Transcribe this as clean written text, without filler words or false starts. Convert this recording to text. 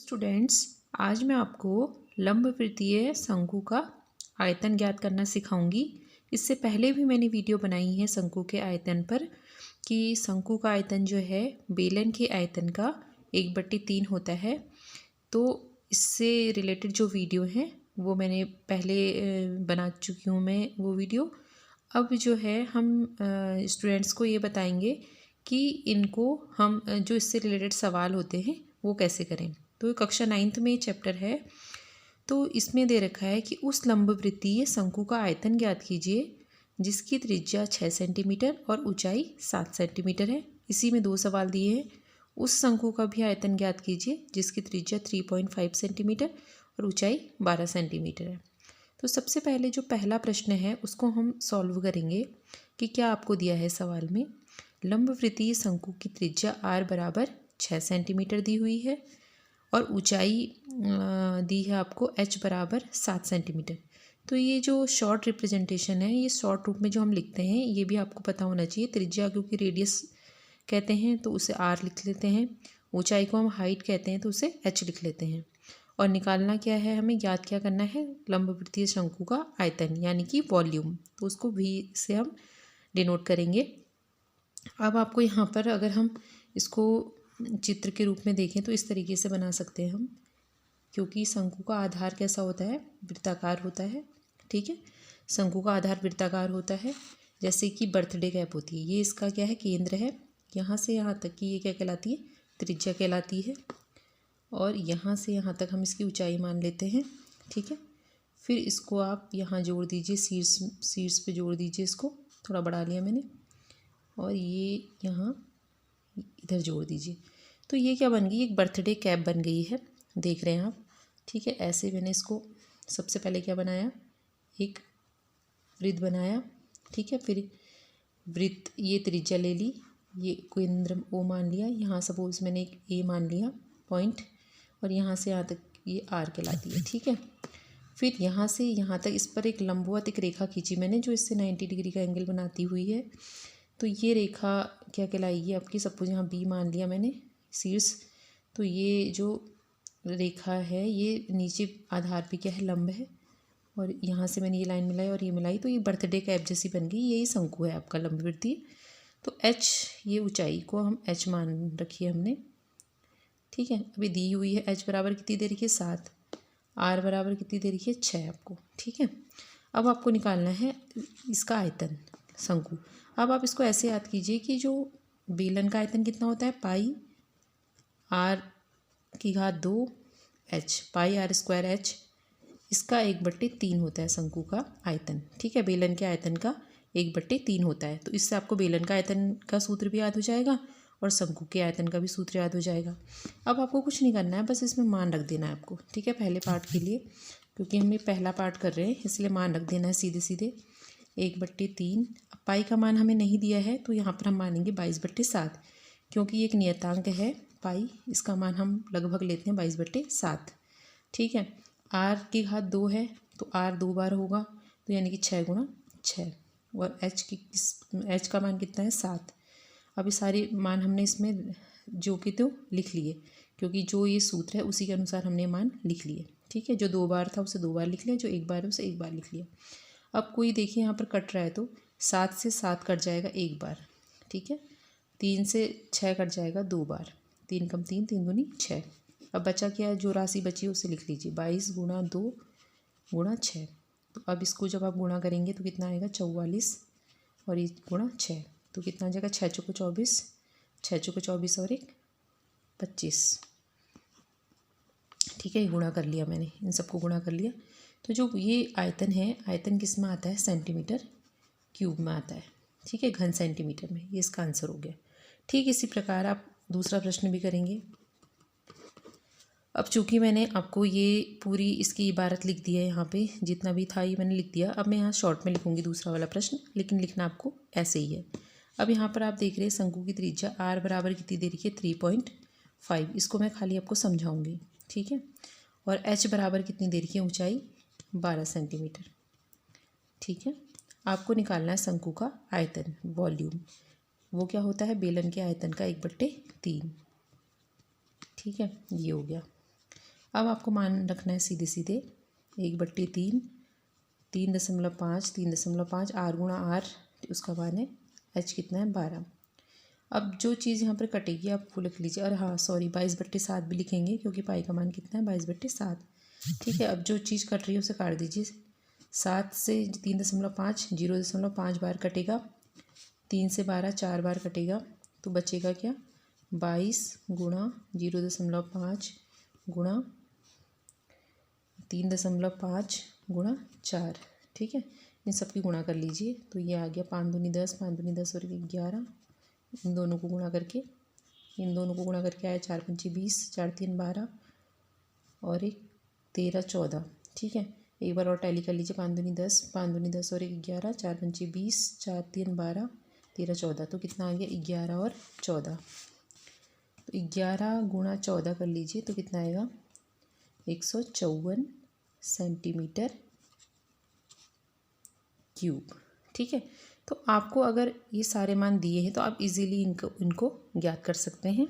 Students, आज मैं आपको लंबवृत्तीय शंकु का आयतन ज्ञात करना सिखाऊंगी। इससे पहले भी मैंने वीडियो बनाई है शंकु के आयतन पर कि शंकु का आयतन जो है बेलन के आयतन का 1/3 होता है। तो इससे रिलेटेड जो वीडियो है वो मैंने पहले बना चुकी हूँ मैं वो वीडियो। अब जो है हम स्टूडेंट्स को ये बताएंगे कि इनको हम जो इससे रिलेटेड सवाल होते हैं वो कैसे करें। तो कक्षा 9th में चैप्टर है, तो इसमें दे रखा है कि उस लंबवृत्तीय शंकु का आयतन ज्ञात कीजिए जिसकी त्रिज्या 6 सेंटीमीटर और ऊंचाई 7 सेंटीमीटर है। इसी में 2 सवाल दिए हैं। उस शंकु का भी आयतन ज्ञात कीजिए जिसकी त्रिज्या 3.5 सेंटीमीटर और ऊंचाई 12 सेंटीमीटर है। तो सबसे पहले जो पहला प्रश्न है उसको हम सॉल्व करेंगे कि क्या आपको दिया है सवाल में। लंबवृत्तीय शंकु की त्रिज्या r बराबर 6 सेंटीमीटर दी हुई है और ऊंचाई दी है आपको h बराबर 7 सेंटीमीटर। तो ये जो शॉर्ट रिप्रेजेंटेशन है, ये शॉर्ट रूप में जो हम लिखते हैं ये भी आपको पता होना चाहिए। त्रिज्या क्योंकि रेडियस कहते हैं तो उसे r लिख लेते हैं, ऊंचाई को हम हाइट कहते हैं तो उसे h लिख लेते हैं। और निकालना क्या है, हमें याद क्या करना है, लंबवृत्तीय शंकु का आयतन यानी कि वॉल्यूम। तो उसको v से हम डिनोट करेंगे। अब आपको यहाँ पर अगर हम इसको चित्र के रूप में देखें तो इस तरीके से बना सकते हैं हम, क्योंकि शंकु का आधार कैसा होता है, वृत्ताकार होता है। ठीक है, शंकु का आधार वृत्ताकार होता है, जैसे कि बर्थडे कैप होती है। ये इसका क्या है, केंद्र है। यहाँ से यहाँ तक की ये क्या कहलाती है, त्रिज्या कहलाती है। और यहाँ से यहाँ तक हम इसकी ऊंचाई मान लेते हैं। ठीक है, फिर इसको आप यहाँ जोड़ दीजिए, शीर्ष पे जोड़ दीजिए। इसको थोड़ा बढ़ा लिया मैंने और ये यहाँ इधर जोड़ दीजिए। तो ये क्या बन गई, एक बर्थडे कैप बन गई है, देख रहे हैं आप। ठीक है, ऐसे मैंने इसको सबसे पहले क्या बनाया, एक वृत्त बनाया। ठीक है, फिर वृत्त ये त्रिज्या ले ली, ये केंद्र O मान लिया, यहाँ सपोज मैंने एक A मान लिया पॉइंट, और यहाँ से यहाँ तक ये R कहलाती है। ठीक है, फिर यहाँ से यहाँ तक इस पर एक लंबवत एक रेखा खींची मैंने जो इससे 90 डिग्री का एंगल बनाती हुई है। तो ये रेखा क्या कहलाएगी आपकी, सपोज यहाँ B मान लिया मैंने शीर्ष। तो ये जो रेखा है ये नीचे आधार पे क्या है, लंब है। और यहाँ से मैंने ये लाइन मिलाई और ये मिलाई, तो ये बर्थडे कैप जैसी बन गई। यही शंकु है आपका लंबवृत्तीय। तो h, ये ऊंचाई को हम h मान रखी है हमने। ठीक है, अभी दी हुई है h बराबर कितनी दे रखी है, 7, r बराबर कितनी दे रखी है, 6 आपको। ठीक है, अब आपको निकालना है इसका आयतन शंकु। अब आप इसको ऐसे याद कीजिए कि जो बेलन का आयतन कितना होता है, पाई r की घात 2 h, पाई r स्क्वायर h, इसका 1/3 होता है शंकु का आयतन। ठीक है, बेलन के आयतन का 1/3 होता है। तो इससे आपको बेलन का आयतन का सूत्र भी याद हो जाएगा और शंकु के आयतन का भी सूत्र याद हो जाएगा। अब आपको कुछ नहीं करना है, बस इसमें मान रख देना है आपको। ठीक है, पहले पार्ट के लिए, क्योंकि हम ये पहला पार्ट कर रहे हैं इसलिए मान रख देना है सीधे सीधे 1/3। अब पाई का मान हमें नहीं दिया है तो यहाँ पर हम मानेंगे 22/7, क्योंकि एक नियतांक है पाई, इसका मान हम लगभग लेते हैं 22/7। ठीक है, r की घात 2 है तो r 2 बार होगा, तो यानी कि 6 × 6। और h का मान कितना है, 7। अब ये सारे मान हमने इसमें जो कि तो लिख लिए, क्योंकि जो ये सूत्र है उसी के अनुसार हमने मान लिख लिए। ठीक है, जो 2 बार था उसे 2 बार लिख लिया, जो 1 बार है उसे 1 बार लिख लिया। अब कोई देखिए यहाँ पर कट रहा है तो 7 से 7 कट जाएगा 1 बार। ठीक है, 3 से 6 कट जाएगा 2 बार, 3 कम 3, 3 दूनी 6। अब बचा क्या है, जो राशि बची है उसे लिख लीजिए, 22 × 2 × 6। तो अब इसको जब आप गुणा करेंगे तो कितना आएगा, 44, और ये × 6 तो कितना आ जाएगा, 6 × 24, 6 × 24 और 1 25। ठीक है, ये गुणा कर लिया मैंने, इन सबको गुणा कर लिया। तो जो ये आयतन है, आयतन किस में आता है, सेंटीमीटर क्यूब में आता है। ठीक है, घन सेंटीमीटर में, ये इसका आंसर हो गया। ठीक इसी प्रकार आप दूसरा प्रश्न भी करेंगे। अब चूंकि मैंने आपको ये पूरी इसकी इबारत लिख दी है, यहाँ पे जितना भी था ये मैंने लिख दिया। अब मैं यहाँ शॉर्ट में लिखूँगी दूसरा वाला प्रश्न, लेकिन लिखना आपको ऐसे ही है। अब यहाँ पर आप देख रहे हैं शंकु की त्रिज्या r बराबर कितनी दे रखी है, 3.5। इसको मैं खाली आपको समझाऊंगी। ठीक है, और h बराबर कितनी दे रखी है, ऊंचाई 12 सेंटीमीटर। ठीक है, आपको निकालना है शंकु का आयतन, वॉल्यूम। वो क्या होता है, बेलन के आयतन का 1/3। ठीक है, ये हो गया। अब आपको मान रखना है सीधे सीधे 1/3, 3.5, 3.5 आर गुणा आर, उसका मान है एच कितना है 12। अब जो चीज़ यहाँ पर कटेगी आप वो लिख लीजिए। और हाँ सॉरी 22/7 भी लिखेंगे क्योंकि पाई का मान कितना है 22/7। ठीक है, अब जो चीज़ कट रही है उसे काट दीजिए। 7 से 3.5 0.5 बार कटेगा, 3 से 12 4 बार कटेगा, तो बचेगा क्या 22 गुणा 0.5 गुणा 3.5 गुणा 4। ठीक है, इन सब की गुणा कर लीजिए तो ये आ गया 5 दूनी 10, 5 दूनी 10 और 11। इन दोनों को गुणा करके आया 4 पंची 20, 4 3 12 और 1 13 14। ठीक है, एक बार और टैली कर लीजिए 5 दूनी 10, 5 दूनी 10 और 1 11, 4 पंची 20, 4 3 12, 13 14। तो कितना आ गया 11 और 14। तो 11 गुणा 14 कर लीजिए तो कितना आएगा 154 सेंटीमीटर क्यूब। ठीक है, तो आपको अगर ये सारे मान दिए हैं तो आप इजीली इनको ज्ञात कर सकते हैं।